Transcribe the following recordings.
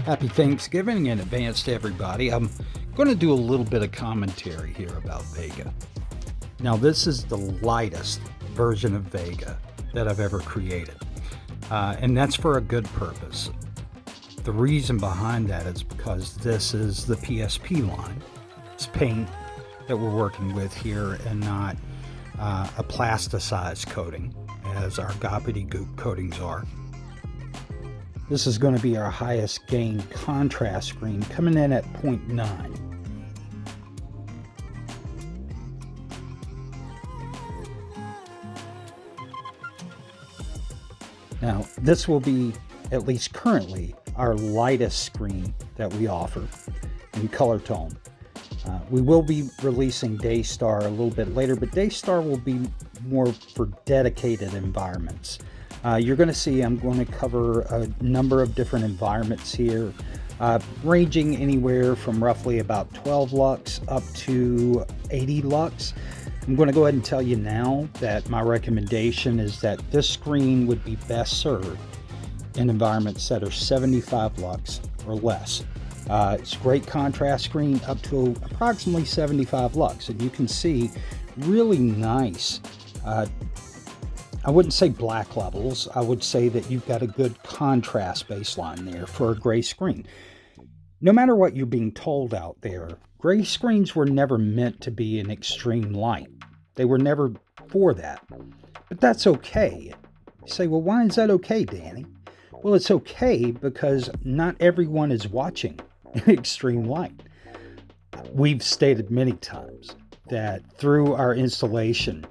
Happy Thanksgiving in advance to everybody. I'm going to do a little bit of commentary here about Vega. Now, this is the lightest version of Vega that I've ever created, and that's for a good purpose. The reason behind that is because this is the PSP line. It's paint that we're working with here and not a plasticized coating as our gobbledygook coatings are. This is going to be our highest gain contrast screen, coming in at 0.9. Now, this will be, at least currently, our lightest screen that we offer in color tone. We will be releasing Daystar a little bit later, but Daystar will be more for dedicated environments. You're going to see I'm going to cover a number of different environments here, ranging anywhere from roughly about 12 lux up to 80 lux. I'm going to go ahead and tell you now that my recommendation is that this screen would be best served in environments that are 75 lux or less. It's a great contrast screen up to approximately 75 lux, and you can see really nice I wouldn't say black levels. I would say that you've got a good contrast baseline there for a gray screen. No matter what you're being told out there, gray screens were never meant to be an extreme light. They were never for that. But that's okay. You say, well, why is that okay, Danny? Well, it's okay because not everyone is watching in extreme light. We've stated many times that through our installation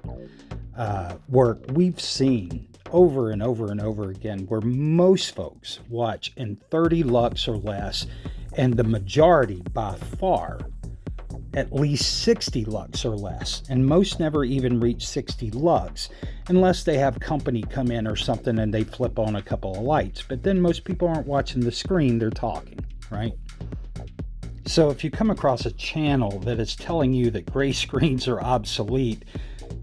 work, we've seen over and over and over again where most folks watch in 30 lux or less, and the majority by far at least 60 lux or less, and most never even reach 60 lux unless they have company come in or something and they flip on a couple of lights. But then most people aren't watching the screen, they're talking, right? So if you come across a channel that is telling you that gray screens are obsolete,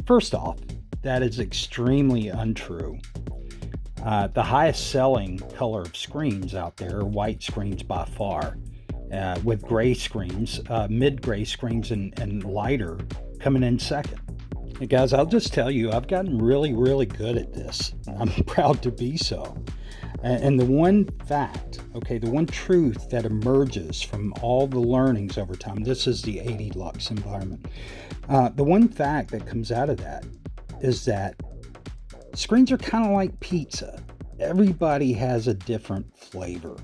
first off, that is extremely untrue. The highest selling color of screens out there are white screens by far, with gray screens, mid-gray screens and lighter coming in second. Hey guys, I'll just tell you, I've gotten really, really good at this. I'm proud to be so. And the one fact, the one truth that emerges from all the learnings over time, this is the 80 lux environment. The one fact that comes out of that is that screens are kind of like pizza. Everybody has a different flavor.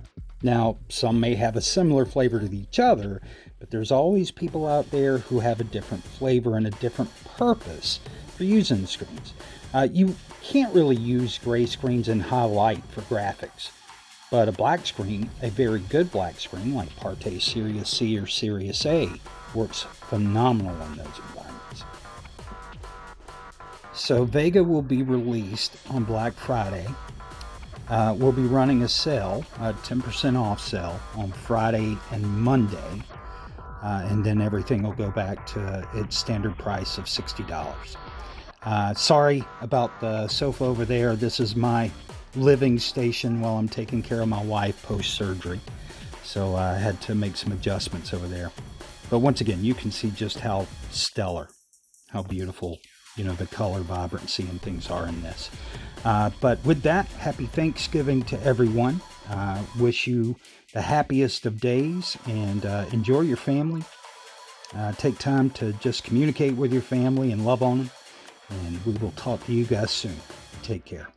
Now, some may have a similar flavor to each other, but there's always people out there who have a different flavor and a different purpose for using the screens. You can't really use gray screens in high light for graphics, but a black screen, a very good black screen like PARTAY Series C or Series A, works phenomenal in those environments. So Vega will be released on Black Friday. We'll be running a sale, a 10% off sale on Friday and Monday, and then everything will go back to its standard price of $60. Sorry about the sofa over there. This is my living station while I'm taking care of my wife post-surgery. So I had to make some adjustments over there. But once again, you can see just how stellar, how beautiful, the color vibrancy and things are in this. But with that, happy Thanksgiving to everyone. Wish you the happiest of days and enjoy your family. Take time to just communicate with your family and love on them. And we will talk to you guys soon. Take care.